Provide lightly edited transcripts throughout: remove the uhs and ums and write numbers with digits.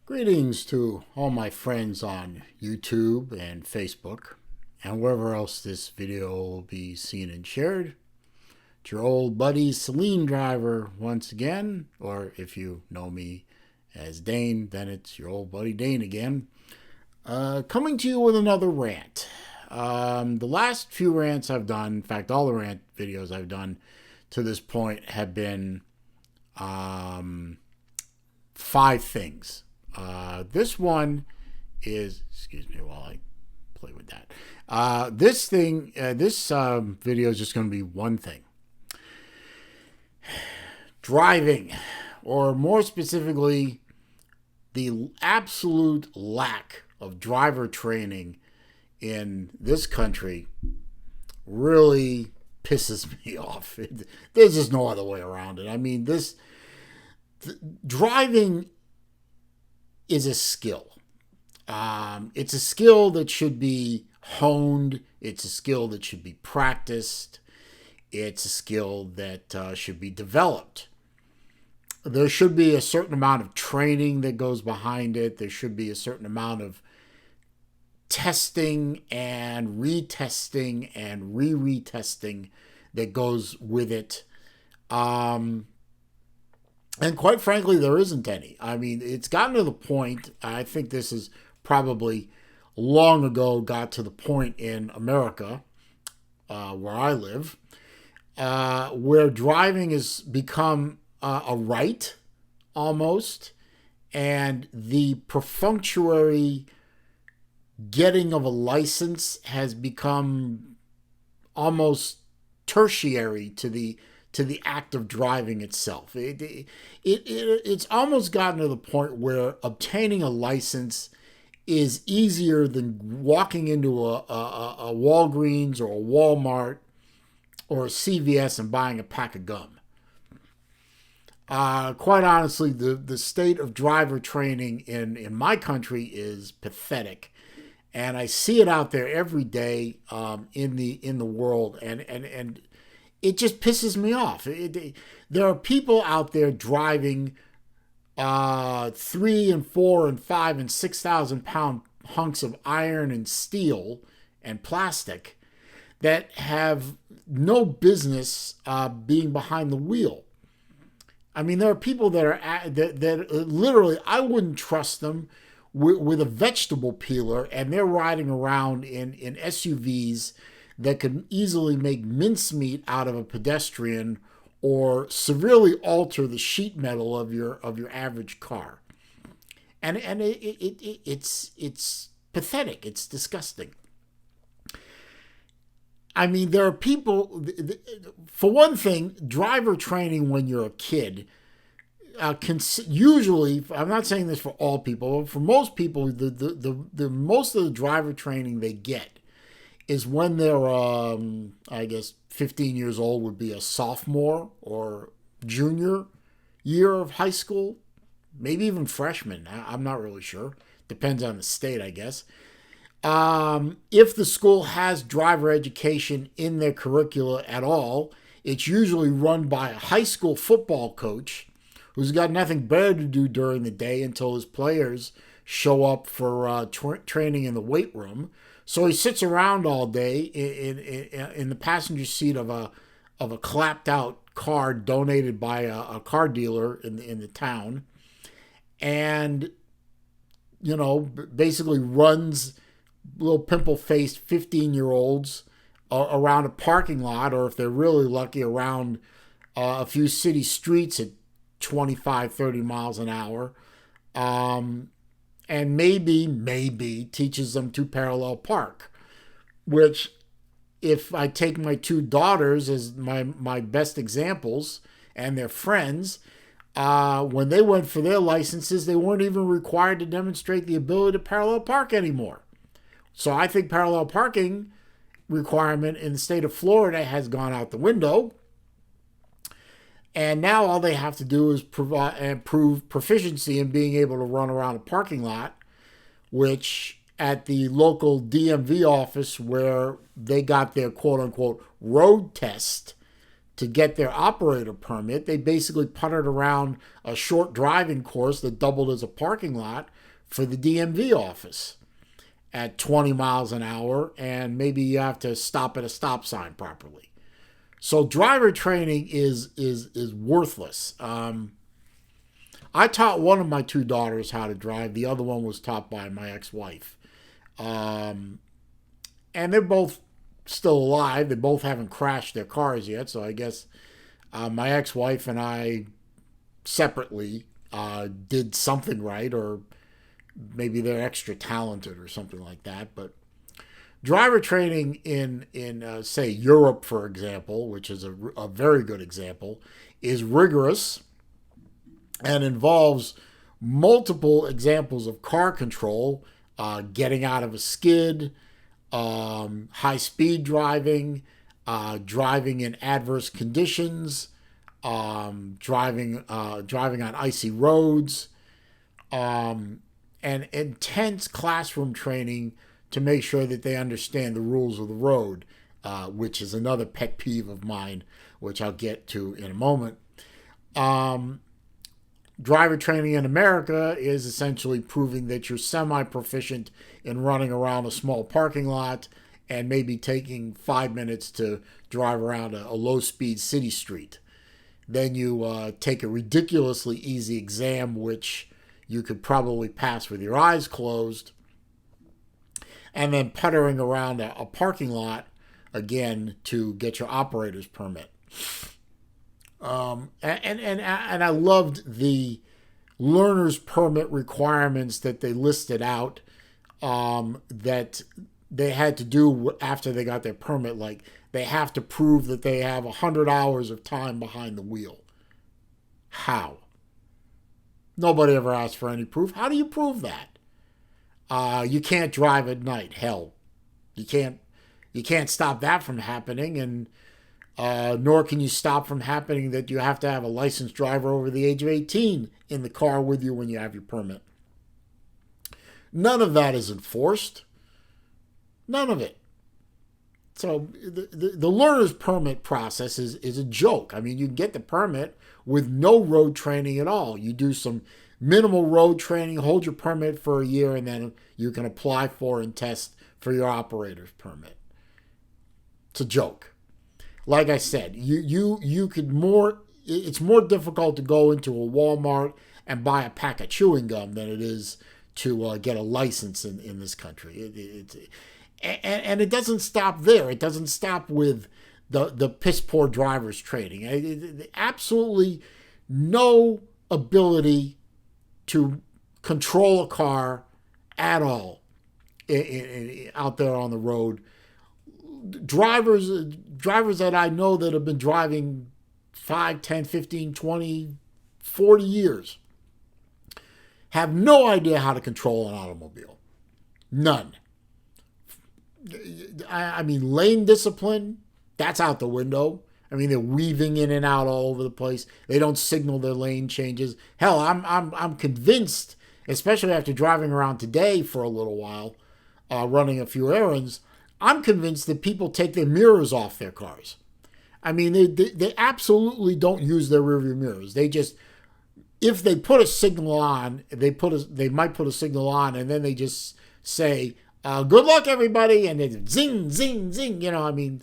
Greetings to all my friends on YouTube and Facebook and wherever else this video will be seen and shared. It's your old buddy SaleenDriver once again, or if you know me as Dane, then it's your old buddy Dane again. Coming to you with another rant. The last few rants I've done, in fact all the rant videos I've done to this point have been 5 things. This one is, excuse me while I play with that. This video is just going to be one thing. Driving, or more specifically, the absolute lack of driver training in this country really pisses me off. There's just no other way around it. I mean, driving is a skill. It's a skill that should be honed. It's a skill that should be practiced. It's a skill that should be developed. There should be a certain amount of training that goes behind it. There should be a certain amount of testing and retesting and retesting that goes with it. And quite frankly, there isn't any. I mean, it's gotten to the point, I think this is probably long ago got to the point in America, where I live, where driving has become a right, almost, and the perfunctory getting of a license has become almost tertiary to the act of driving itself. It's almost gotten to the point where obtaining a license is easier than walking into a Walgreens or a Walmart or a CVS and buying a pack of gum. Quite honestly, the state of driver training in my country is pathetic. And I see it out there every day in the world, and it just pisses me off. There are people out there driving 3 and 4 and 5 and 6,000 pound hunks of iron and steel and plastic that have no business being behind the wheel. I mean, there are people that are that literally I wouldn't trust them with a vegetable peeler, and they're riding around in SUVs that could easily make mincemeat out of a pedestrian or severely alter the sheet metal of your average car. And it's pathetic. It's disgusting. I mean, there are people, for one thing, driver training when you're a kid, usually, I'm not saying this for all people, but for most people, the most of the driver training they get is when they're, I guess, 15 years old would be a sophomore or junior year of high school, maybe even freshman. I'm not really sure. Depends on the state, I guess. If the school has driver education in their curricula at all, it's usually run by a high school football coach who's got nothing better to do during the day until his players show up for training in the weight room. So he sits around all day in the passenger seat of a clapped out car donated by a car dealer in the town, and basically runs little pimple-faced 15-year-olds around a parking lot, or if they're really lucky, around a few city streets at 25, 30 miles an hour. And maybe teaches them to parallel park, which, if I take my 2 daughters as my best examples and their friends, when they went for their licenses, they weren't even required to demonstrate the ability to parallel park anymore. So I think parallel parking requirement in the state of Florida has gone out the window. And now all they have to do is prove proficiency in being able to run around a parking lot, which at the local DMV office where they got their quote-unquote road test to get their operator permit, they basically puttered around a short driving course that doubled as a parking lot for the DMV office at 20 miles an hour, and maybe you have to stop at a stop sign properly. So driver training is worthless. I taught one of my two daughters how to drive. The other one was taught by my ex-wife. And they're both still alive. They both haven't crashed their cars yet. So I guess my ex-wife and I separately did something right, or maybe they're extra talented or something like that. But driver training in say Europe, for example, which is a very good example, is rigorous and involves multiple examples of car control, getting out of a skid, high speed driving, driving in adverse conditions, driving on icy roads, and intense classroom training to make sure that they understand the rules of the road, which is another pet peeve of mine, which I'll get to in a moment. Driver training in America is essentially proving that you're semi-proficient in running around a small parking lot and maybe taking 5 minutes to drive around a low-speed city street. Then you take a ridiculously easy exam, which you could probably pass with your eyes closed, and then puttering around a parking lot again to get your operator's permit. And I loved the learner's permit requirements that they listed out, that they had to do after they got their permit. Like, they have to prove that they have 100 hours of time behind the wheel. How? Nobody ever asked for any proof. How do you prove that? You can't drive at night. Hell, you can't stop that from happening, and nor can you stop from happening that you have to have a licensed driver over the age of 18 in the car with you when you have your permit. None of that is enforced. None of it. So the learner's permit process is a joke. I mean, you can get the permit with no road training at all. You do some minimal road training, hold your permit for a year, and then you can apply for and test for your operator's permit. It's a joke. Like I said, you could more. It's more difficult to go into a Walmart and buy a pack of chewing gum than it is to get a license in this country. And it doesn't stop there. It doesn't stop with the piss poor drivers training. Absolutely no ability to control a car at all out there on the road. Drivers that I know that have been driving 5, 10, 15, 20, 40 years have no idea how to control an automobile. None. I mean, lane discipline, that's out the window. I mean, they're weaving in and out all over the place. They don't signal their lane changes. Hell, I'm convinced, especially after driving around today for a little while, running a few errands, I'm convinced that people take their mirrors off their cars. I mean, they absolutely don't use their rearview mirrors. They just, if they put a signal on, they might put a signal on, and then they just say, good luck, everybody, and then zing, zing, zing. You know, I mean,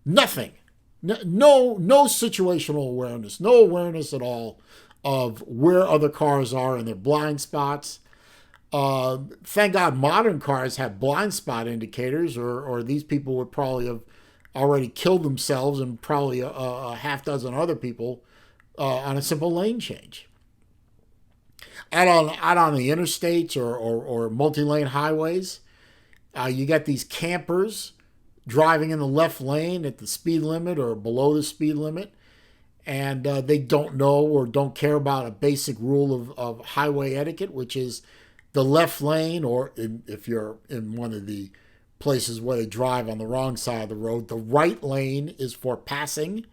nothing. No situational awareness. No awareness at all of where other cars are and their blind spots. Thank God modern cars have blind spot indicators, or these people would probably have already killed themselves and probably a half dozen other people on a simple lane change. Out on the interstates or multi-lane highways, you got these campers driving in the left lane at the speed limit or below the speed limit, and they don't know or don't care about a basic rule of highway etiquette, which is the left lane, or if you're in one of the places where they drive on the wrong side of the road, the right lane is for passing.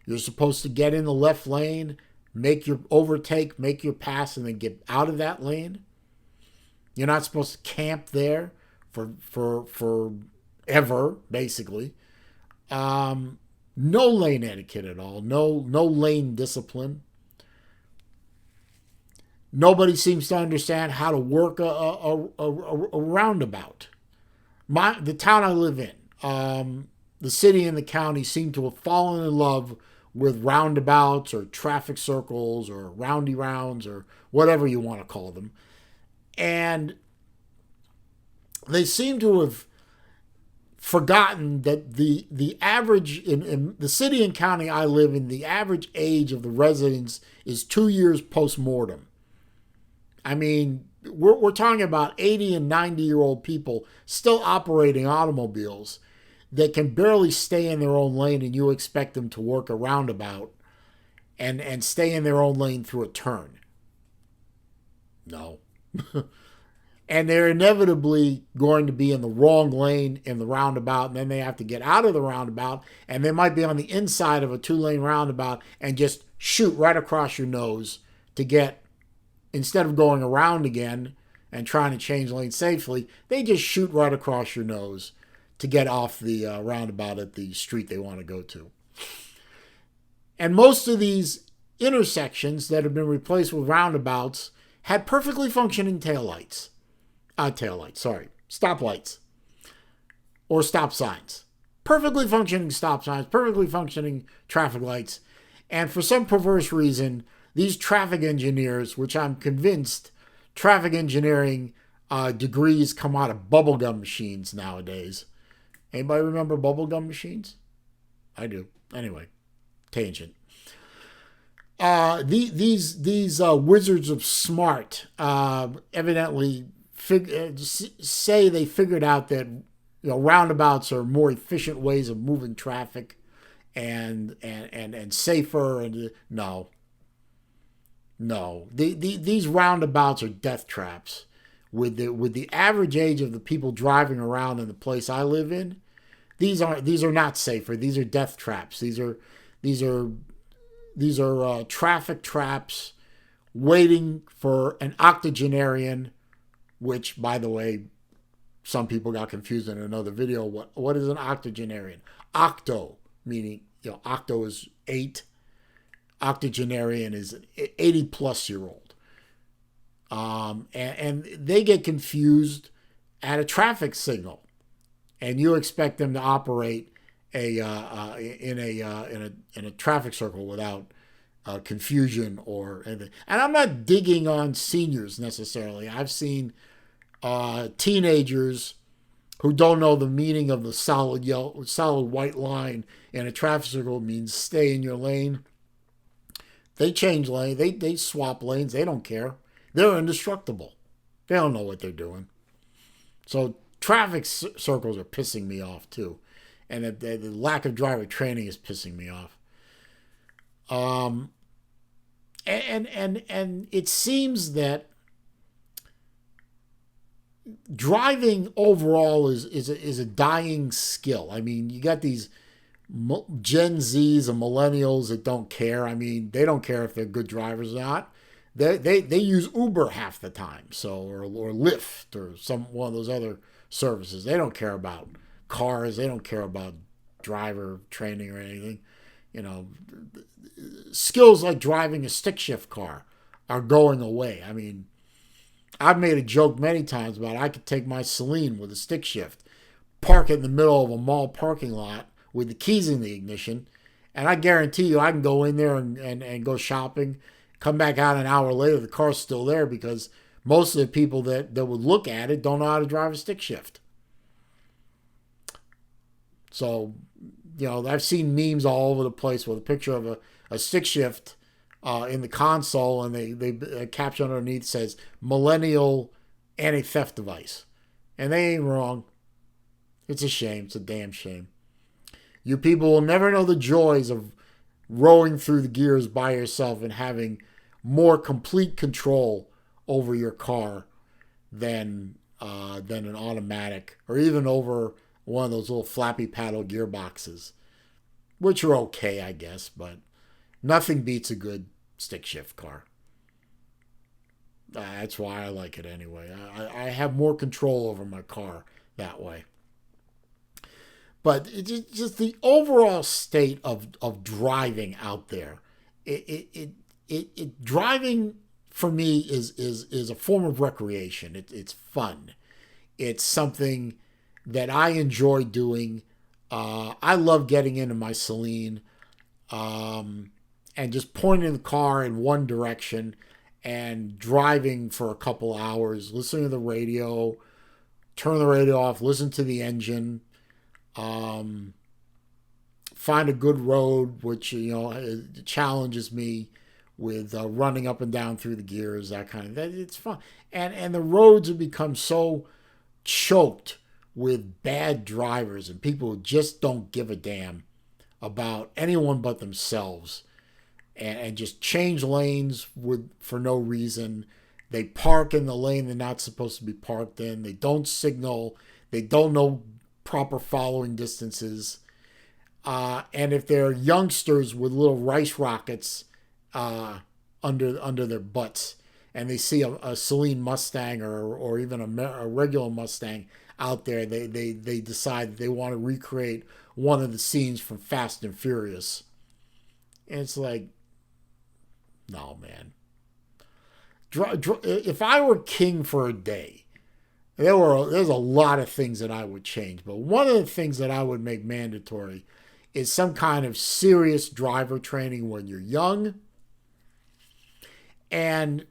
You're supposed to get in the left lane, make your overtake, make your pass, and then get out of that lane. You're not supposed to camp there for ever, basically. No lane etiquette at all. No lane discipline. Nobody seems to understand how to work a roundabout. The town I live in, the city and the county seem to have fallen in love with roundabouts or traffic circles or roundy rounds or whatever you want to call them. And they seem to have forgotten that the average in the city and county I live in, the average age of the residents is 2 years post-mortem. I mean, we're talking about 80 and 90-year-old people still operating automobiles that can barely stay in their own lane, and you expect them to work a roundabout and stay in their own lane through a turn. No. And they're inevitably going to be in the wrong lane in the roundabout, and then they have to get out of the roundabout, and they might be on the inside of a 2-lane roundabout and just shoot right across your nose to get, instead of going around again and trying to change lanes safely, they just shoot right across your nose to get off the roundabout at the street they want to go to. And most of these intersections that have been replaced with roundabouts had perfectly functioning stoplights or stop signs. Perfectly functioning stop signs, perfectly functioning traffic lights. And for some perverse reason, these traffic engineers, which I'm convinced traffic engineering degrees come out of bubblegum machines nowadays. Anybody remember bubblegum machines? I do. Anyway, tangent. These wizards of smart evidently say they figured out that roundabouts are more efficient ways of moving traffic and safer. And no. These roundabouts are death traps. With the average age of the people driving around in the place I live in, these are not safer. These are death traps. These are traffic traps waiting for an octogenarian, which, by the way, some people got confused in another video. What is an octogenarian? Octo, meaning, octo is 8. Octogenarian is an 80-plus-year-old. And they get confused at a traffic signal, and you expect them to operate in a traffic circle without confusion or anything. And I'm not digging on seniors necessarily. I've seen teenagers who don't know the meaning of the solid white line in a traffic circle means stay in your lane. They change lane. They swap lanes. They don't care. They're indestructible. They don't know what they're doing. So traffic circles are pissing me off too. And the lack of driver training is pissing me off. And it seems that driving overall is a dying skill. I mean, you got these Gen Zs and millennials that don't care. I mean, they don't care if they're good drivers or not. They use Uber half the time, or Lyft or one of those other services. They don't care about cars. They don't care about driver training or anything. Skills like driving a stick shift car are going away. I mean, I've made a joke many times about I could take my Saleen with a stick shift, park it in the middle of a mall parking lot with the keys in the ignition, and I guarantee you I can go in there and go shopping, come back out an hour later, the car's still there, because most of the people that would look at it don't know how to drive a stick shift. So, I've seen memes all over the place with a picture of a stick shift in the console, and they caption underneath says millennial anti-theft device. And they ain't wrong. It's a shame. It's a damn shame. You people will never know the joys of rowing through the gears by yourself and having more complete control over your car than an automatic, or even over one of those little flappy paddle gearboxes, which are okay, I guess, but nothing beats a good stick shift car. That's why I like it anyway. I have more control over my car that way. But it's just the overall state of driving out there. Driving for me is a form of recreation. It's fun. It's something that I enjoy doing. I love getting into my Saleen and just pointing the car in one direction and driving for a couple hours, listening to the radio, turn the radio off, listen to the engine, find a good road, which challenges me with running up and down through the gears, that kind of that. It's fun, and the roads have become so choked with bad drivers and people who just don't give a damn about anyone but themselves, and just change lanes for no reason. They park in the lane they're not supposed to be parked in. They don't signal. They don't know proper following distances. And if they're youngsters with little rice rockets under their butts, and they see a Saleen Mustang or even a regular Mustang out there, they decide they want to recreate one of the scenes from Fast and Furious. And it's like, no, man. If I were king for a day, there's a lot of things that I would change. But one of the things that I would make mandatory is some kind of serious driver training when you're young, and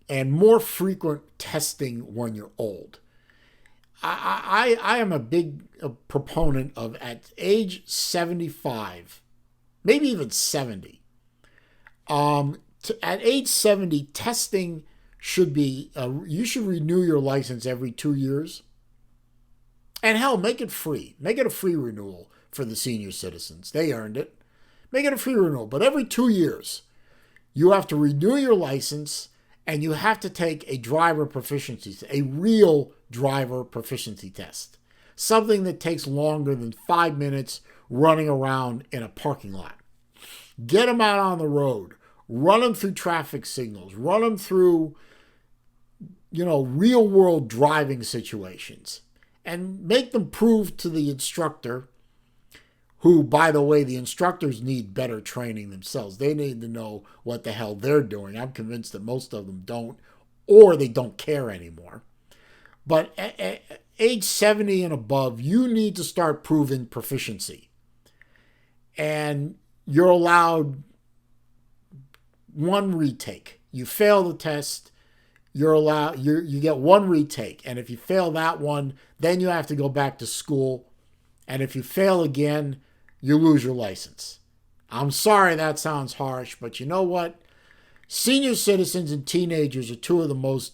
more frequent testing when you're old. I am a big proponent of, at age 75, maybe even 70. At age 70, testing should be, you should renew your license every 2 years. And hell, make it free. Make it a free renewal for the senior citizens. They earned it. Make it a free renewal. But every 2 years, you have to renew your license, and you have to take a driver proficiency, a real driver proficiency test. Something that takes longer than 5 minutes running around in a parking lot. Get them out on the road. Run them through traffic signals. Run them through, real world driving situations. And make them prove to the instructor, who, by the way, the instructors need better training themselves. They need to know what the hell they're doing. I'm convinced that most of them don't, or they don't care anymore. But at age 70 and above, you need to start proving proficiency. And you're allowed one retake. You fail the test, you get one retake. And if you fail that one, then you have to go back to school. And if you fail again, you lose your license. I'm sorry that sounds harsh, but you know what? Senior citizens and teenagers are two of the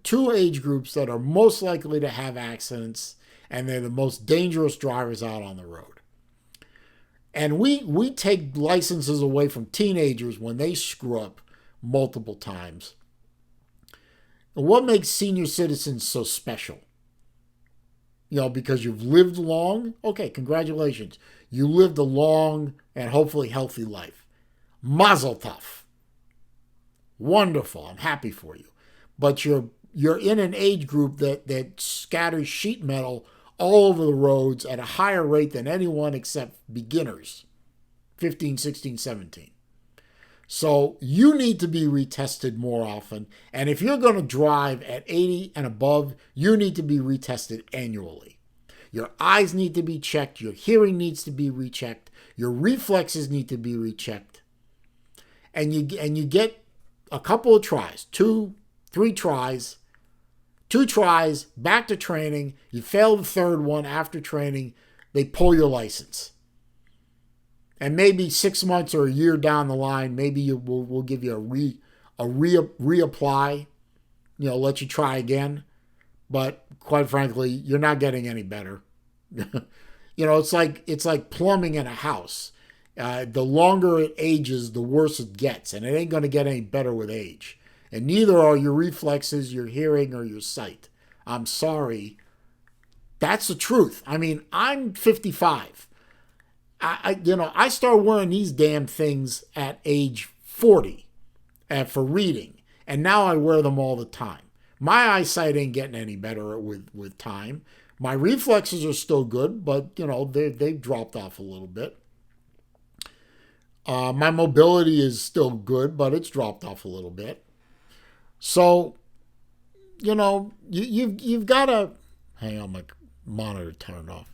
two age groups that are most likely to have accidents, and they're the most dangerous drivers out on the road. And we take licenses away from teenagers when they screw up multiple times. And what makes senior citizens so special? Because you've lived long. Okay, congratulations. You lived a long and hopefully healthy life. Mazel tov. Wonderful. I'm happy for you. But you're in an age group that scatters sheet metal all over the roads at a higher rate than anyone except beginners, 15, 16, 17. So you need to be retested more often. And if you're going to drive at 80 and above, you need to be retested annually. Your eyes need to be checked. Your hearing needs to be rechecked. Your reflexes need to be rechecked. And you get a couple of tries, 2, 3 tries, 2 tries, back to training. You fail the third one after training, they pull your license. And maybe 6 months or a year down the line, maybe we'll give you a reapply, let you try again. But quite frankly, you're not getting any better. It's like plumbing in a house. The longer it ages, the worse it gets, and it ain't going to get any better with age. And neither are your reflexes, your hearing, or your sight. I'm sorry. That's the truth. I mean, I'm 55. I started wearing these damn things at age 40 for reading, and now I wear them all the time. My eyesight ain't getting any better with time. My reflexes are still good, but they've dropped off a little bit. My mobility is still good, but it's dropped off a little bit. So, you've got to hang on, my monitor turned off.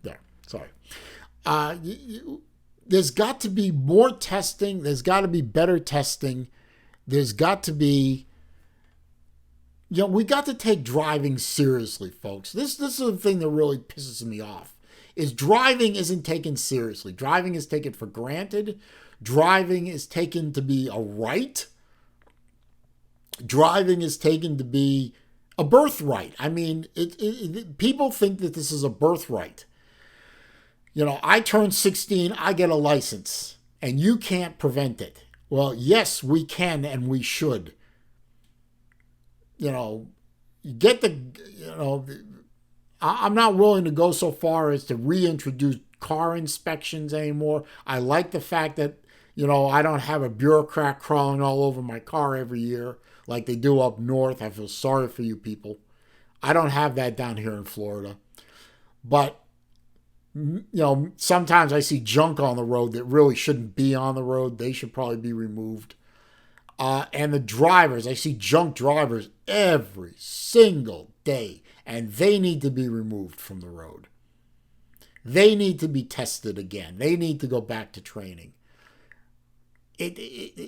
There, sorry. Uh, there's got to be more testing. There's got to be better testing. There's got to be, we got to take driving seriously, folks. This is the thing that really pisses me off. Is driving isn't taken seriously. Driving is taken for granted. Driving is taken to be a right. Driving is taken to be a birthright. I mean, people think that this is a birthright. I turn 16, I get a license, and you can't prevent it. Well, yes, we can and we should. I'm not willing to go so far as to reintroduce car inspections anymore. I like the fact that, I don't have a bureaucrat crawling all over my car every year like they do up north. I feel sorry for you people. I don't have that down here in Florida. But, sometimes I see junk on the road that really shouldn't be on the road. They should probably be removed. And the drivers, I see junk drivers every single day, and they need to be removed from the road. They need to be tested again. They need to go back to training.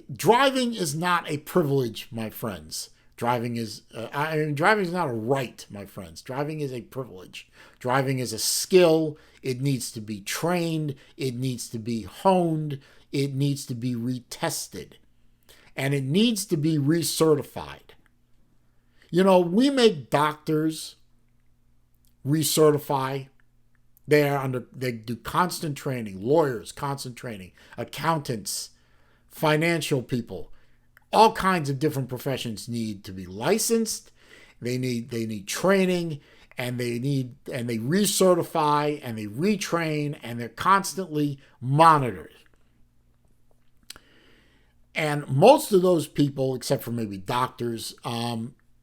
Driving is not a privilege, my friends. Driving is not a right, my friends. Driving is a privilege. Driving is a skill. It needs to be trained. It needs to be honed. It needs to be retested. And it needs to be recertified. We make doctors recertify. They do constant training. Lawyers, constant training. Accountants, financial people. All kinds of different professions need to be licensed. They need training, and they recertify and they retrain, and they're constantly monitored. And most of those people, except for maybe doctors,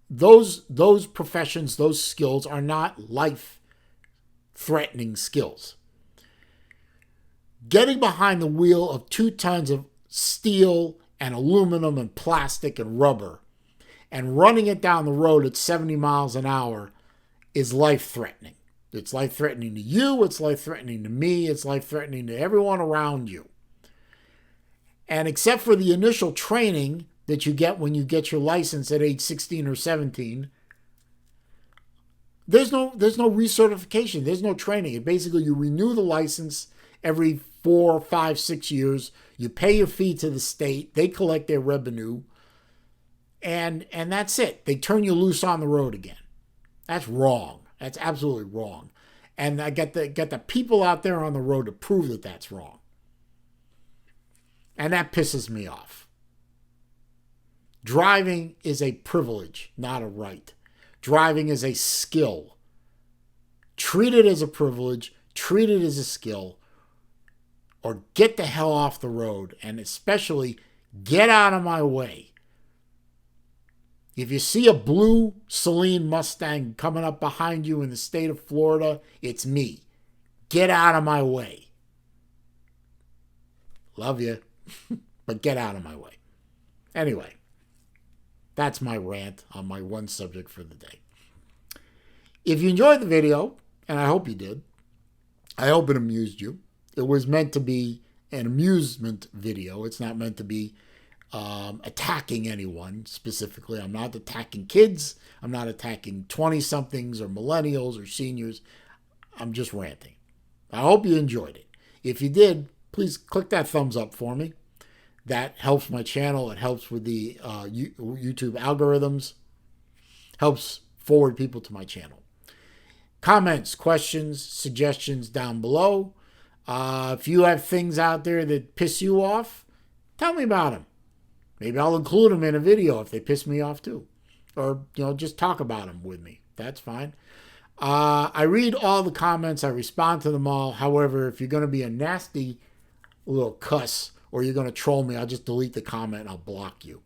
those professions, those skills are not life-threatening skills. Getting behind the wheel of 2 tons of steel and aluminum and plastic and rubber and running it down the road at 70 miles an hour is life-threatening. It's life-threatening to you. It's life-threatening to me. It's life-threatening to everyone around you. And except for the initial training that you get when you get your license at age 16 or 17, there's no recertification. There's no training. Basically, you renew the license every 4, 5, 6 years. You pay your fee to the state. They collect their revenue. And that's it. They turn you loose on the road again. That's wrong. That's absolutely wrong. And I get the people out there on the road to prove that that's wrong. And that pisses me off. Driving is a privilege, not a right. Driving is a skill. Treat it as a privilege. Treat it as a skill. Or get the hell off the road. And especially, get out of my way. If you see a blue Saleen Mustang coming up behind you in the state of Florida, it's me. Get out of my way. Love you. But get out of my way. Anyway, that's my rant on my one subject for the day. If you enjoyed the video, and I hope you did, I hope it amused you. It was meant to be an amusement video. It's not meant to be attacking anyone specifically. I'm not attacking kids. I'm not attacking 20-somethings or millennials or seniors. I'm just ranting. I hope you enjoyed it. If you did, please click that thumbs up for me. That helps my channel. It helps with the YouTube algorithms. Helps forward people to my channel. Comments, questions, suggestions down below. If you have things out there that piss you off, tell me about them. Maybe I'll include them in a video if they piss me off too. Or, just talk about them with me. That's fine. I read all the comments. I respond to them all. However, if you're going to be a nasty little cuss or you're going to troll me, I'll just delete the comment and I'll block you.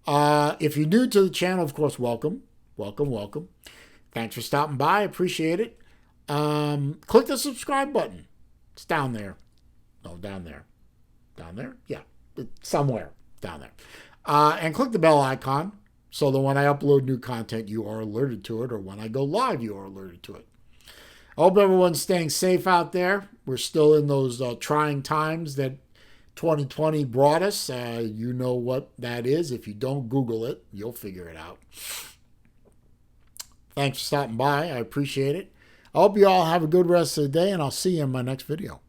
If you're new to the channel, of course, welcome. Welcome. Thanks for stopping by. I appreciate it. Click the subscribe button. It's down there. No, down there. Down there? Yeah, somewhere down there. And click the bell icon so that when I upload new content, you are alerted to it, or when I go live, you are alerted to it. I hope everyone's staying safe out there. We're still in those trying times that 2020 brought us. You know what that is. If you don't Google it, you'll figure it out. Thanks for stopping by. I appreciate it. I hope you all have a good rest of the day, and I'll see you in my next video.